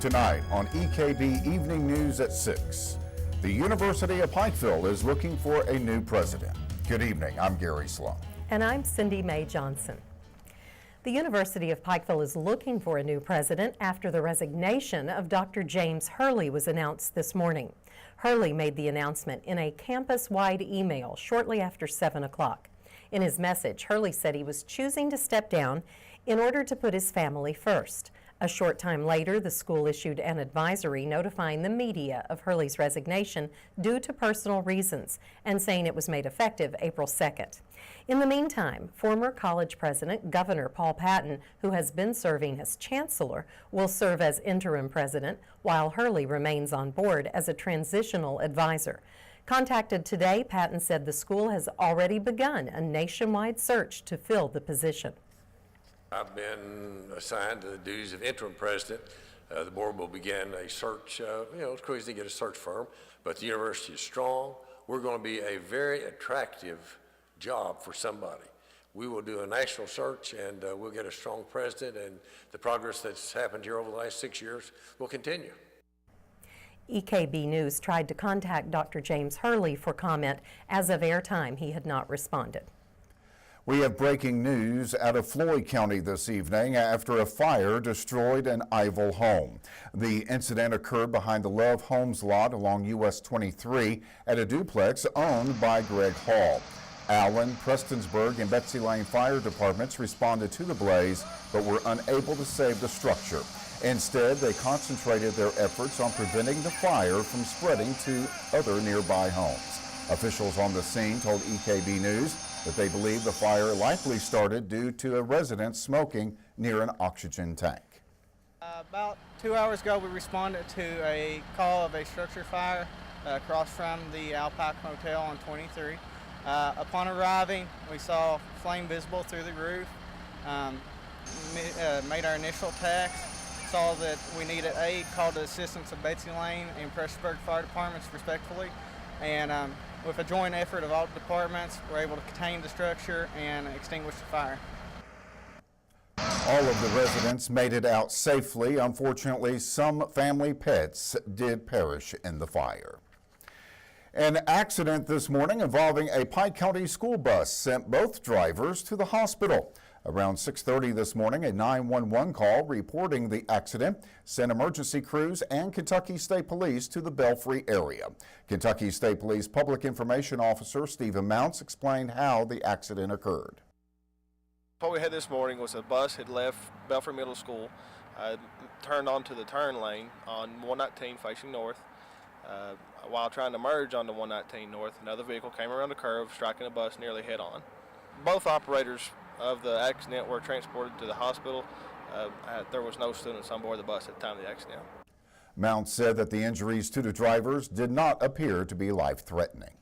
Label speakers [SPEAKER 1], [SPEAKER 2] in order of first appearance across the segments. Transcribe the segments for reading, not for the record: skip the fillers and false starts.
[SPEAKER 1] tonight on EKB Evening News at 6. The University of Pikeville is looking for a new president. Good evening, I'm Gary Sloan.
[SPEAKER 2] And I'm Cindy Mae Johnson. The University of Pikeville is looking for a new president after the resignation of Dr. James Hurley was announced this morning. Hurley made the announcement in a campus-wide email shortly after 7 o'clock. In his message, Hurley said he was choosing to step down in order to put his family first. A short time later, the school issued an advisory notifying the media of Hurley's resignation due to personal reasons and saying it was made effective April 2nd. In the meantime, former college president Governor Paul Patton, who has been serving as chancellor, will serve as interim president while Hurley remains on board as a transitional advisor. Contacted today, Patton said the school has already begun a nationwide search to fill the position.
[SPEAKER 3] I've been assigned to the duties of interim president. The board will begin a search, it's crazy to get a search firm, but the university is strong. We're going to be a very attractive job for somebody. We will do a national search and we'll get a strong president, and the progress that's happened here over the last 6 years will continue.
[SPEAKER 2] EKB News tried to contact Dr. James Hurley for comment. As of airtime, he had not responded.
[SPEAKER 1] We have breaking news out of Floyd County this evening after a fire destroyed an Ivell home. The incident occurred behind the Love Homes lot along US 23 at a duplex owned by Greg Hall. Allen, Prestonsburg, and Betsy Lane fire departments responded to the blaze but were unable to save the structure. Instead, they concentrated their efforts on preventing the fire from spreading to other nearby homes. Officials on the scene told EKB News that they believe the fire likely started due to a resident smoking near an oxygen tank.
[SPEAKER 4] About 2 hours ago, we responded to a call of a structure fire across from the Appalachian Hotel on 23. Upon arriving, we saw flame visible through the roof, made our initial attacks, saw that we needed aid, called the assistance of Betsy Lane and Prestonsburg Fire Departments respectively, and with a joint effort of all departments, we're able to contain the structure and extinguish the fire.
[SPEAKER 1] All of the residents made it out safely. Unfortunately, some family pets did perish in the fire. An accident this morning involving a Pike County school bus sent both drivers to the hospital. Around 6:30 this morning, a 911 call reporting the accident sent emergency crews and Kentucky State Police to the Belfry area. Kentucky State Police Public Information Officer Stephen Mounts explained how the accident occurred.
[SPEAKER 5] What we had this morning was a bus had left Belfry Middle School, turned onto the turn lane on 119 facing north. While trying to merge onto 119 north, another vehicle came around the curve, striking the bus nearly head on. Both operators of the accident were transported to the hospital. There was no students on board the bus at the time of the accident.
[SPEAKER 1] Mounts said that the injuries to the drivers did not appear to be life-threatening.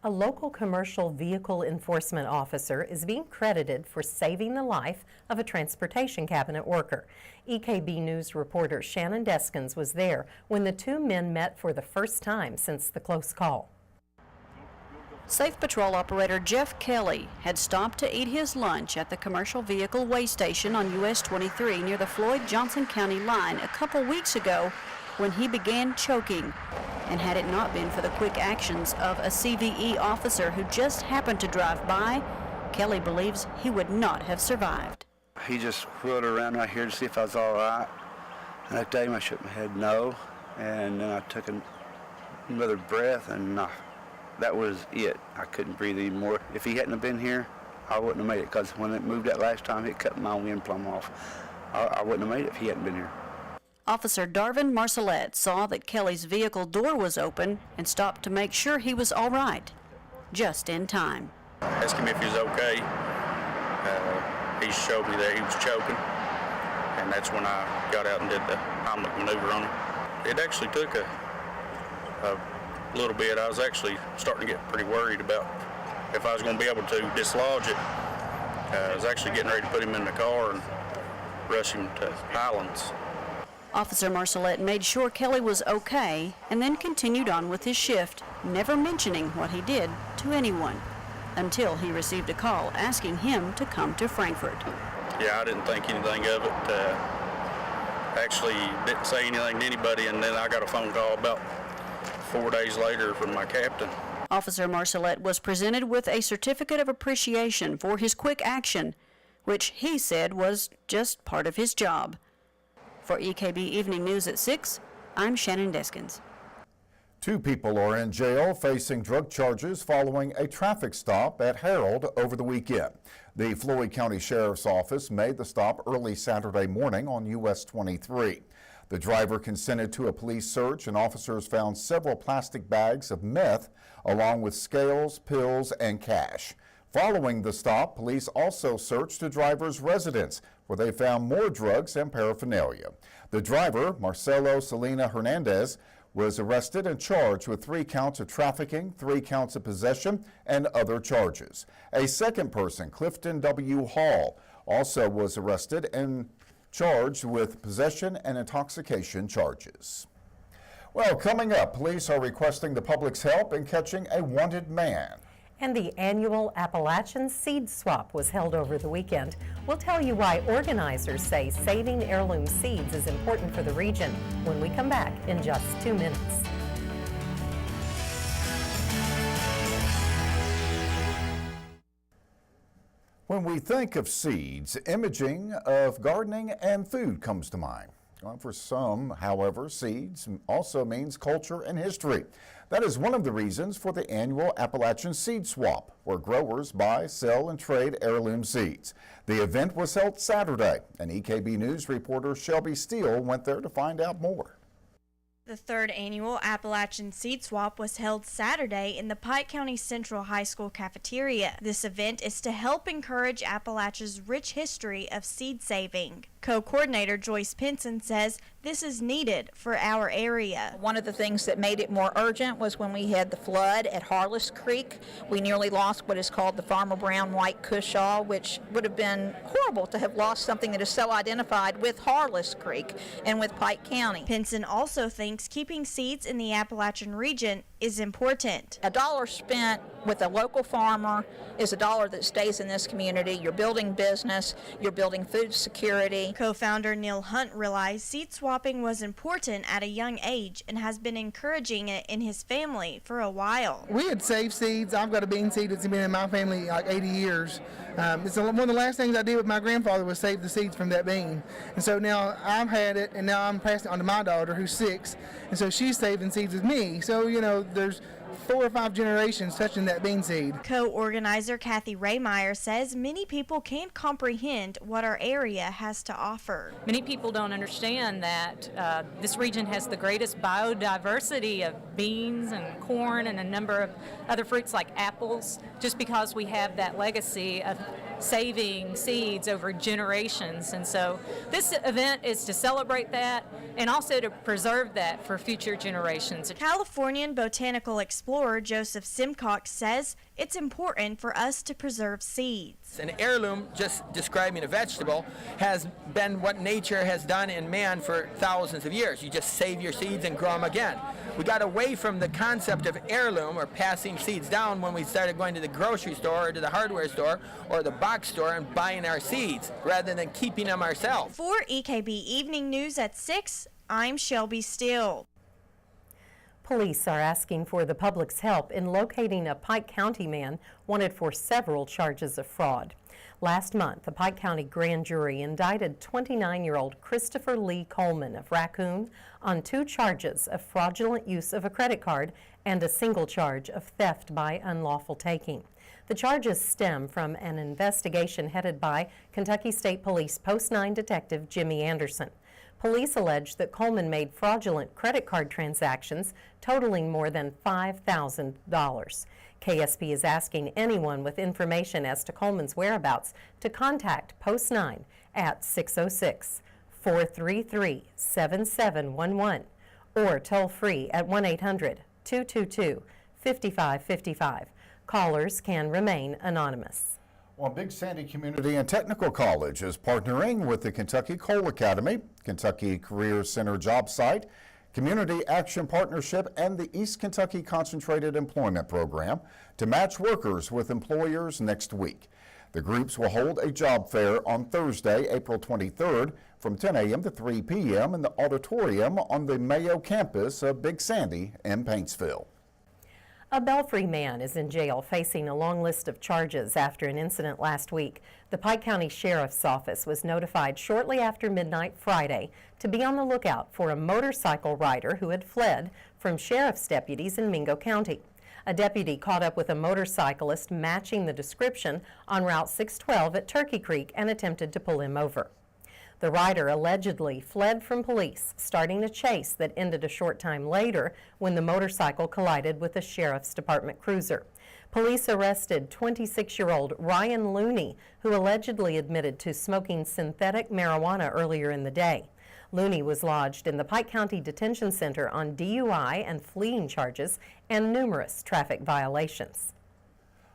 [SPEAKER 2] A local commercial vehicle enforcement officer is being credited for saving the life of a transportation cabinet worker. EKB News reporter Shannon Deskins was there when the two men met for the first time since the close call.
[SPEAKER 6] Safe Patrol operator Jeff Kelly had stopped to eat his lunch at the commercial vehicle weigh station on US 23 near the Floyd-Johnson County line a couple weeks ago when he began choking. And had it not been for the quick actions of a CVE officer who just happened to drive by, Kelly believes he would not have survived.
[SPEAKER 7] He just whirled around right here to see if I was all right. And I told him, I shook my head no, and then I took another breath, and that was it. I couldn't breathe anymore. If he hadn't have been here, I wouldn't have made it, because when it moved that last time, it cut my wind plumb off. I wouldn't have made it if he hadn't been here.
[SPEAKER 6] Officer Darvin Marcelette saw that Kelly's vehicle door was open and stopped to make sure he was all right, just in time.
[SPEAKER 8] I asked him if he was okay. He showed me that he was choking, and that's when I got out and did the Heimlich maneuver on him. It actually took a little bit. I was actually starting to get pretty worried about if I was going to be able to dislodge it. I was actually getting ready to put him in the car and rush him to Highlands.
[SPEAKER 6] Officer Marcelette made sure Kelly was okay and then continued on with his shift, never mentioning what he did to anyone, until he received a call asking him to come to Frankfort.
[SPEAKER 8] Yeah, I didn't think anything of it. actually didn't say anything to anybody, and then I got a phone call about 4 days later from my captain.
[SPEAKER 6] Officer Marcelette was presented with a certificate of appreciation for his quick action, which he said was just part of his job. For EKB Evening News at 6, I'm Shannon Deskins.
[SPEAKER 1] 2 people are in jail facing drug charges following a traffic stop at Harold over the weekend. The Floyd County Sheriff's Office made the stop early Saturday morning on US 23. The driver consented to a police search, and officers found several plastic bags of meth along with scales, pills, and cash. Following the stop, police also searched the driver's residence, where they found more drugs and paraphernalia. The driver, Marcelo Selena Hernandez, was arrested and charged with 3 counts of trafficking, 3 counts of possession, and other charges. A second person, Clifton W. Hall, also was arrested and charged with possession and intoxication charges. Well, coming up, police are requesting the public's help in catching a wanted man.
[SPEAKER 2] And the annual Appalachian seed swap was held over the weekend. We'll tell you why organizers say saving heirloom seeds is important for the region when we come back in just 2 minutes.
[SPEAKER 1] When we think of seeds, imaging of gardening and food comes to mind. Well, for some, however, seeds also means culture and history. That is one of the reasons for the annual Appalachian Seed Swap, where growers buy, sell, and trade heirloom seeds. The event was held Saturday, and EKB News reporter Shelby Steele went there to find out more.
[SPEAKER 9] The 3rd annual Appalachian Seed Swap was held Saturday in the Pike County Central High School cafeteria. This event is to help encourage Appalachia's rich history of seed saving. Co-coordinator Joyce Pinson says this is needed for our area.
[SPEAKER 10] One of the things that made it more urgent was when we had the flood at Harless Creek. We nearly lost what is called the Farmer Brown White Cushaw, which would have been horrible to have lost something that is so identified with Harless Creek and with Pike County.
[SPEAKER 9] Pinson also thinks keeping seeds in the Appalachian region is important.
[SPEAKER 10] A dollar spent with a local farmer is a dollar that stays in this community. You're building business, you're building food security.
[SPEAKER 9] Co-founder Neil Hunt realized seed swapping was important at a young age and has been encouraging it in his family for a while.
[SPEAKER 11] We had saved seeds. I've got a bean seed that's been in my family like 80 years. It's one of the last things I did with my grandfather was save the seeds from that bean. And so now I've had it, and now I'm passing it on to my daughter who's 6, and so she's saving seeds with me. So, you know, there's 4 or 5 generations touching that bean seed.
[SPEAKER 9] Co-organizer Kathy Raymeyer says many people can't comprehend what our area has to offer.
[SPEAKER 12] Many people don't understand that this region has the greatest biodiversity of beans and corn and a number of other fruits like apples, just because we have that legacy of saving seeds over generations. And so this event is to celebrate that and also to preserve that for future generations.
[SPEAKER 9] Californian botanical explorer Joseph Simcox says it's important for us to preserve seeds.
[SPEAKER 13] An heirloom, just describing a vegetable, has been what nature has done in man for thousands of years. You just save your seeds and grow them again. We got away from the concept of heirloom or passing seeds down when we started going to the grocery store or to the hardware store or the box store and buying our seeds rather than keeping them ourselves.
[SPEAKER 9] For EKB Evening News at 6, I'm Shelby Steele.
[SPEAKER 2] Police are asking for the public's help in locating a Pike County man wanted for several charges of fraud. Last month, the Pike County grand jury indicted 29-year-old Christopher Lee Coleman of Raccoon on 2 charges of fraudulent use of a credit card and a single charge of theft by unlawful taking. The charges stem from an investigation headed by Kentucky State Police Post 9 Detective Jimmy Anderson. Police allege that Coleman made fraudulent credit card transactions totaling more than $5,000. KSP is asking anyone with information as to Coleman's whereabouts to contact Post 9 at 606-433-7711 or toll free at 1-800-222-5555. Callers can remain anonymous.
[SPEAKER 1] Well, Big Sandy Community and Technical College is partnering with the Kentucky Coal Academy, Kentucky Career Center Job Site, Community Action Partnership, and the East Kentucky Concentrated Employment Program to match workers with employers next week. The groups will hold a job fair on Thursday, April 23rd, from 10 a.m. to 3 p.m. in the auditorium on the Mayo campus of Big Sandy in Paintsville.
[SPEAKER 2] A Belfry man is in jail facing a long list of charges after an incident last week. The Pike County Sheriff's Office was notified shortly after midnight Friday to be on the lookout for a motorcycle rider who had fled from sheriff's deputies in Mingo County. A deputy caught up with a motorcyclist matching the description on Route 612 at Turkey Creek and attempted to pull him over. The rider allegedly fled from police, starting a chase that ended a short time later when the motorcycle collided with a sheriff's department cruiser. Police arrested 26-year-old Ryan Looney, who allegedly admitted to smoking synthetic marijuana earlier in the day. Looney was lodged in the Pike County Detention Center on DUI and fleeing charges and numerous traffic violations.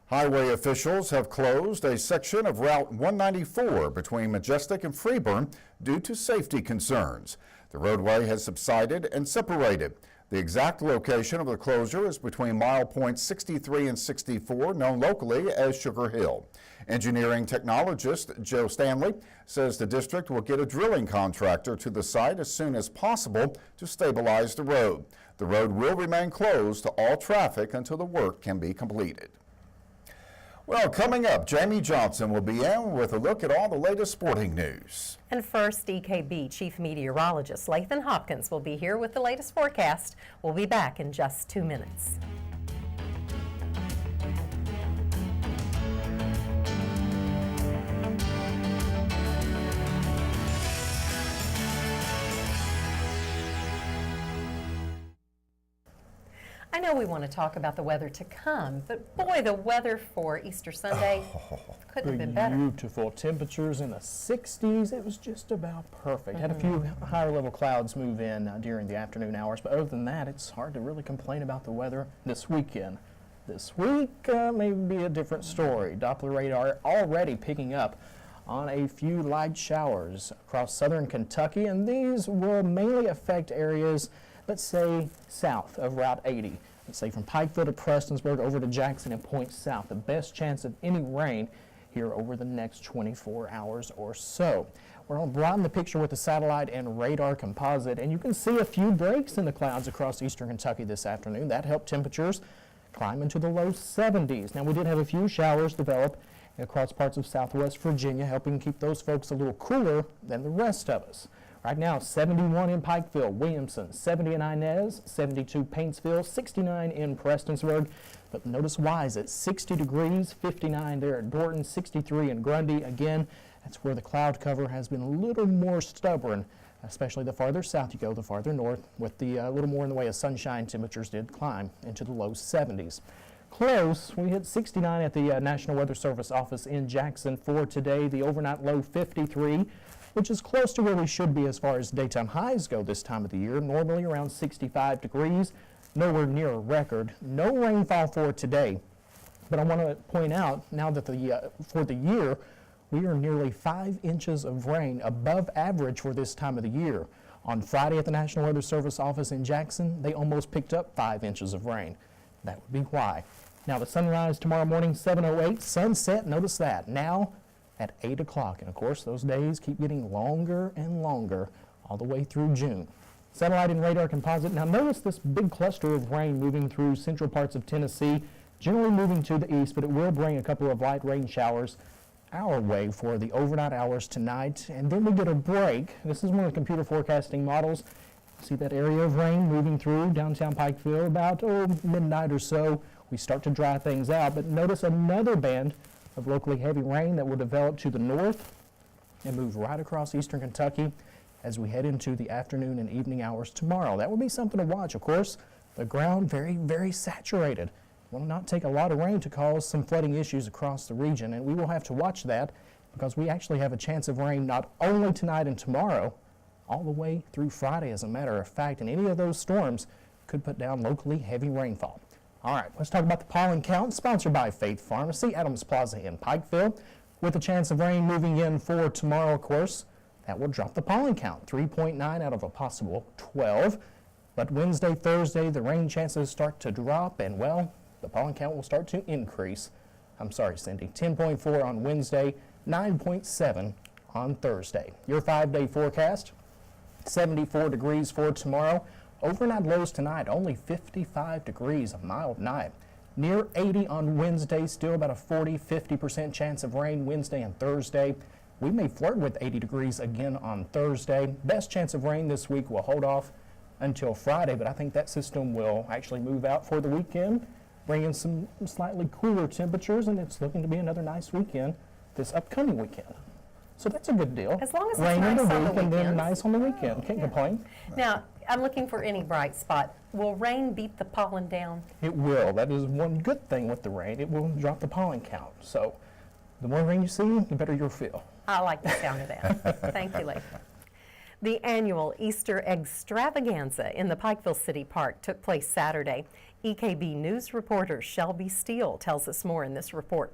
[SPEAKER 1] Highway officials have closed a section of Route 194 between Majestic and Freeburn due to safety concerns. The roadway has subsided and separated. The exact location of the closure is between mile points 63 and 64, known locally as Sugar Hill. Engineering technologist Joe Stanley says the district will get a drilling contractor to the site as soon as possible to stabilize the road. The road will remain closed to all traffic until the work can be completed. Well, coming up, Jamie Johnson will be in with a look at all the latest sporting news.
[SPEAKER 2] And first, EKB Chief Meteorologist Lathan Hopkins will be here with the latest forecast. We'll be back in just 2 minutes. I know we want to talk about the weather to come, but boy, the weather for Easter Sunday couldn't have been better.
[SPEAKER 14] Beautiful temperatures in the 60s. It was just about perfect. Had a few higher level clouds move in during the afternoon hours, but other than that, it's hard to really complain about the weather this weekend. This week may be a different story. Doppler radar already picking up on a few light showers across southern Kentucky, and these will mainly affect areas, let's say, south of Route 80. Let's say from Pikeville to Prestonsburg over to Jackson and points south. The best chance of any rain here over the next 24 hours or so. We're going to broaden the picture with the satellite and radar composite, and you can see a few breaks in the clouds across eastern Kentucky this afternoon. That helped temperatures climb into the low 70s. Now, we did have a few showers develop across parts of southwest Virginia, helping keep those folks a little cooler than the rest of us. Right now, 71 in Pikeville, Williamson, 70 in Inez, 72 Paintsville, 69 in Prestonsburg. But notice Wise at 60 degrees, 59 there at Dorton, 63 in Grundy. Again, that's where the cloud cover has been a little more stubborn, especially the farther south you go, the farther north, with the little more in the way of sunshine. Temperatures did climb into the low 70s. Close, we hit 69 at the National Weather Service office in Jackson for today. The overnight low 53. Which is close to where we should be as far as daytime highs go this time of the year, normally around 65 degrees, nowhere near a record. No rainfall for today, but I want to point out now that for the year, we are nearly 5 inches of rain above average for this time of the year. On Friday at the National Weather Service office in Jackson, they almost picked up 5 inches of rain. That would be why. Now the sunrise tomorrow morning, 7:08, sunset, notice that, now at 8 o'clock. And of course, those days keep getting longer and longer all the way through June. Satellite and radar composite. Now notice this big cluster of rain moving through central parts of Tennessee, generally moving to the east, but it will bring a couple of light rain showers our way for the overnight hours tonight. And then we get a break. This is one of the computer forecasting models. See that area of rain moving through downtown Pikeville about midnight or so. We start to dry things out, but notice another band of locally heavy rain that will develop to the north and move right across eastern Kentucky as we head into the afternoon and evening hours tomorrow. That will be something to watch. Of course, the ground very, very saturated. It will not take a lot of rain to cause some flooding issues across the region, and we will have to watch that because we actually have a chance of rain not only tonight and tomorrow, all the way through Friday, as a matter of fact, and any of those storms could put down locally heavy rainfall. All right, let's talk about the pollen count, sponsored by Faith Pharmacy, Adams Plaza in Pikeville. With a chance of rain moving in for tomorrow, of course, that will drop the pollen count, 3.9 out of a possible 12. But Wednesday, Thursday, the rain chances start to drop, and, well, the pollen count will start to increase. I'm sorry, Cindy, 10.4 on Wednesday, 9.7 on Thursday. Your 5-day forecast, 74 degrees for tomorrow. Overnight lows tonight, only 55 degrees, a mild night. Near 80 on Wednesday, still about a 40-50% chance of rain Wednesday and Thursday. We may flirt with 80 degrees again on Thursday. Best chance of rain this week will hold off until Friday, but I think that system will actually move out for the weekend, bring in some slightly cooler temperatures, and it's looking to be another nice weekend this upcoming weekend. So that's a good deal.
[SPEAKER 2] As long as it's
[SPEAKER 14] rain in
[SPEAKER 2] nice
[SPEAKER 14] the
[SPEAKER 2] on the
[SPEAKER 14] week and then
[SPEAKER 2] weekends.
[SPEAKER 14] nice on the weekend. Can't complain.
[SPEAKER 2] Now, I'm looking for any bright spot. Will rain beat the pollen down?
[SPEAKER 14] It will. That is one good thing with the rain. It will drop the pollen count. So the more rain you see, the better you'll feel.
[SPEAKER 2] I like the sound of that. Thank you, Lee. The annual Easter extravaganza in the Pikeville City Park took place Saturday. EKB News reporter Shelby Steele tells us more in this report.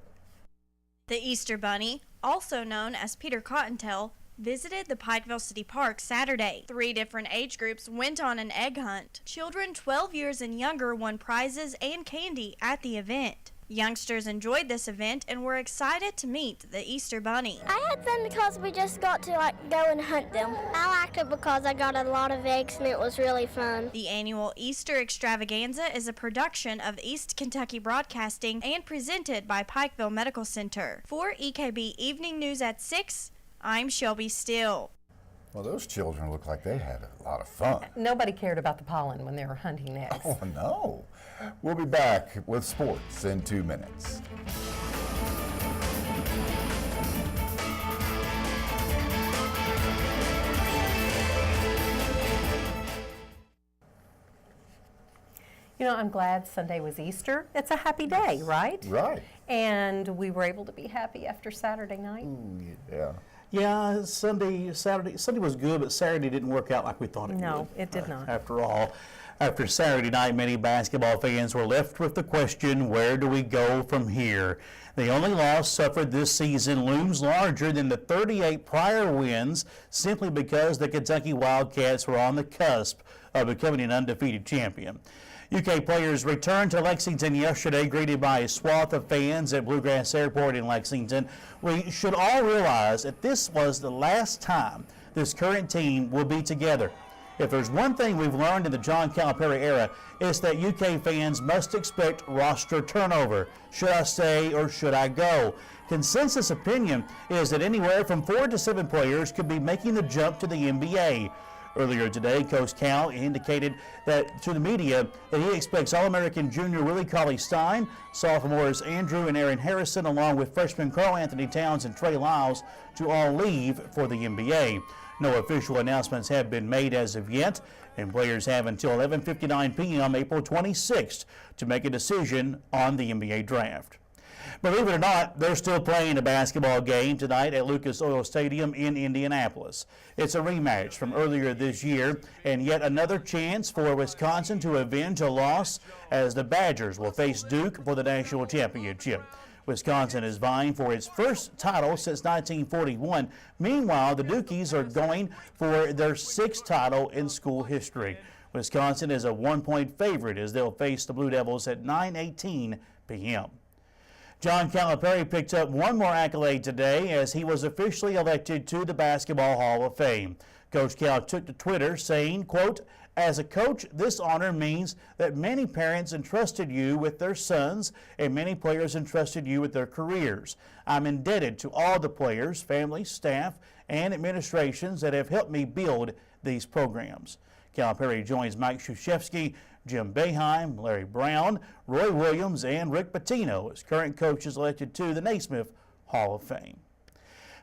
[SPEAKER 9] The Easter Bunny, also known as Peter Cottontail, visited the Pikeville City Park Saturday. 3 different age groups went on an egg hunt. Children 12 years and younger won prizes and candy at the event. Youngsters enjoyed this event and were excited to meet the Easter Bunny.
[SPEAKER 15] I had fun because we just got to go and hunt them. I liked it because I got a lot of eggs and it was really fun.
[SPEAKER 9] The annual Easter extravaganza is a production of East Kentucky Broadcasting and presented by Pikeville Medical Center. For EKB Evening News at 6, I'm Shelby Steele.
[SPEAKER 1] Well, those children look like they had a lot of fun.
[SPEAKER 2] Nobody cared about the pollen when they were hunting eggs.
[SPEAKER 1] Oh, no. We'll be back with sports in 2 minutes.
[SPEAKER 2] You know, I'm glad Sunday was Easter. It's a happy day, right?
[SPEAKER 1] Right.
[SPEAKER 2] And we were able to be happy after Saturday night.
[SPEAKER 1] Ooh, yeah.
[SPEAKER 16] Yeah, Sunday was good, but Saturday didn't work out like we thought it would.
[SPEAKER 2] No, it did not.
[SPEAKER 16] After all, after Saturday night, many basketball fans were left with the question, where do we go from here? The only loss suffered this season looms larger than the 38 prior wins simply because the Kentucky Wildcats were on the cusp of becoming an undefeated champion. UK players returned to Lexington yesterday, greeted by a swath of fans at Bluegrass Airport in Lexington. We should all realize that this was the last time this current team will be together. If there's one thing we've learned in the John Calipari era, it's that UK fans must expect roster turnover. Should I stay or should I go? Consensus opinion is that anywhere from 4 to 7 players could be making the jump to the NBA. Earlier today, Coach Cal indicated that to the media that he expects All-American junior Willie Cauley-Stein, sophomores Andrew and Aaron Harrison, along with freshmen Karl Anthony Towns and Trey Lyles, to all leave for the NBA. No official announcements have been made as of yet, and players have until 11:59 p.m. April 26th to make a decision on the NBA draft. Believe it or not, they're still playing a basketball game tonight at Lucas Oil Stadium in Indianapolis. It's a rematch from earlier this year, and yet another chance for Wisconsin to avenge a loss as the Badgers will face Duke for the national championship. Wisconsin is vying for its first title since 1941. Meanwhile, the Dukies are going for their 6th title in school history. Wisconsin is a 1-point favorite as they'll face the Blue Devils at 9:18 p.m. John Calipari picked up one more accolade today as he was officially elected to the Basketball Hall of Fame. Coach Cal took to Twitter saying, quote, "As a coach, this honor means that many parents entrusted you with their sons and many players entrusted you with their careers. I'm indebted to all the players, families, staff, and administrations that have helped me build these programs." Calipari joins Mike Krzyzewski, Jim Boeheim, Larry Brown, Roy Williams, and Rick Pitino as current coaches elected to the Naismith Hall of Fame.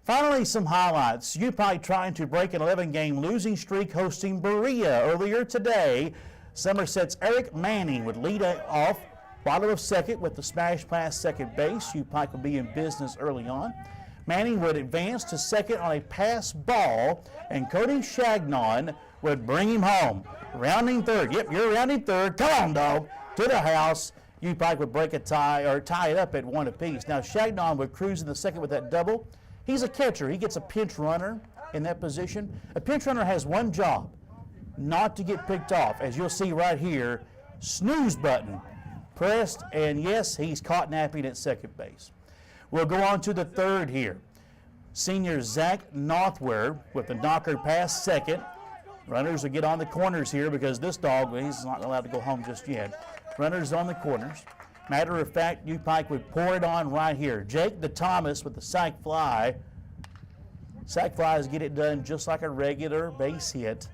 [SPEAKER 16] Finally, some highlights. UPike trying to break an 11-game losing streak hosting Berea earlier today. Somerset's Eric Manning would lead off bottom of second with the smash past second base. UPike would be in business early on. Manning would advance to second on a pass ball, and Cody Shagnon would bring him home. Rounding third. Yep, you're rounding third. Come on, dog. To the house. UPike would break a tie or tie it up at 1 apiece. Now, Shagnon would cruise in the second with that double. He's a catcher. He gets a pinch runner in that position. A pinch runner has one job, not to get picked off. As you'll see right here, snooze button pressed, and yes, he's caught napping at second base. We'll go on to the third here. Senior Zach Northward with the knocker past second. Runners will get on the corners here because this dog, he's not allowed to go home just yet. Runners on the corners. Matter of fact, U Pike would pour it on right here. Jake the Thomas with the sac fly. Sac flies get it done just like a regular base hit.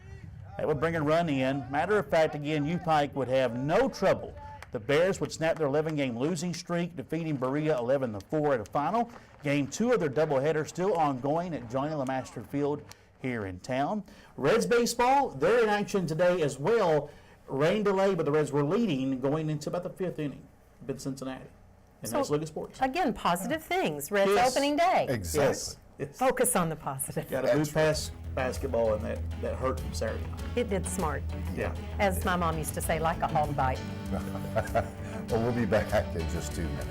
[SPEAKER 16] That would bring a run in. Matter of fact, again, U Pike would have no trouble. The Bears would snap their 11-game losing streak, defeating Berea 11-4 at a final. Game 2 of their doubleheader still ongoing at Johnny LeMaster Field here in town. Reds baseball, they're in action today as well. Rain delay, but the Reds were leading going into about the 5th inning in Cincinnati. And
[SPEAKER 2] So,
[SPEAKER 16] let's look at sports.
[SPEAKER 2] Again, positive things. Reds
[SPEAKER 16] Yes.
[SPEAKER 2] opening day.
[SPEAKER 1] Exactly.
[SPEAKER 16] Yes.
[SPEAKER 2] Focus on the positive.
[SPEAKER 16] Got to move past basketball and that hurt from Saturday night.
[SPEAKER 2] It did smart.
[SPEAKER 16] Yeah.
[SPEAKER 2] As my mom used to say, like a hog bite.
[SPEAKER 1] Well, we'll be back in just 2 minutes.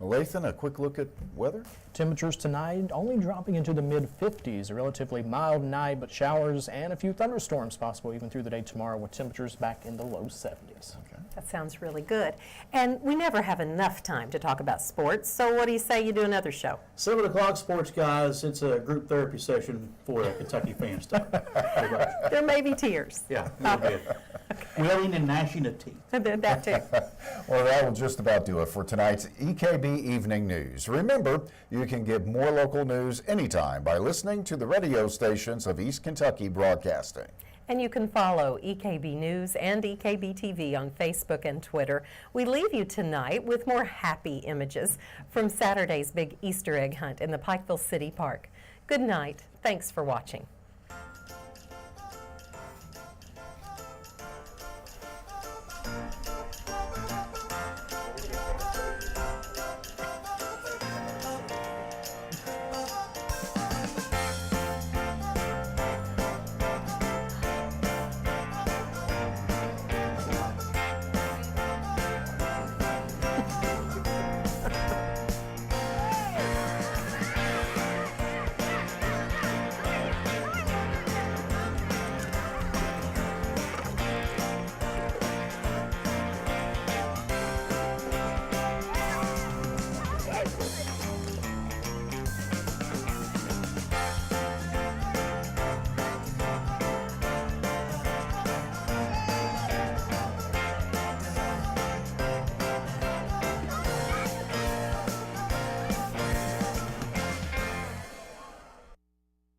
[SPEAKER 1] Lathan, a quick look at weather.
[SPEAKER 14] Temperatures tonight only dropping into the mid-50s. A relatively mild night, but showers and a few thunderstorms possible even through the day tomorrow with temperatures back in the low 70s.
[SPEAKER 2] That sounds really good. And we never have enough time to talk about sports, so what do you say you do another show?
[SPEAKER 16] 7 o'clock, sports guys. It's a group therapy session for the Kentucky fans.
[SPEAKER 2] There may be tears.
[SPEAKER 16] Yeah, a little bit. Wailing and gnashing of teeth.
[SPEAKER 2] That too.
[SPEAKER 1] Well, that will just about do it for tonight's EKB Evening News. Remember, you can get more local news anytime by listening to the radio stations of East Kentucky Broadcasting.
[SPEAKER 2] And you can follow EKB News and EKB TV on Facebook and Twitter. We leave you tonight with more happy images from Saturday's big Easter egg hunt in the Pikeville City Park. Good night. Thanks for watching.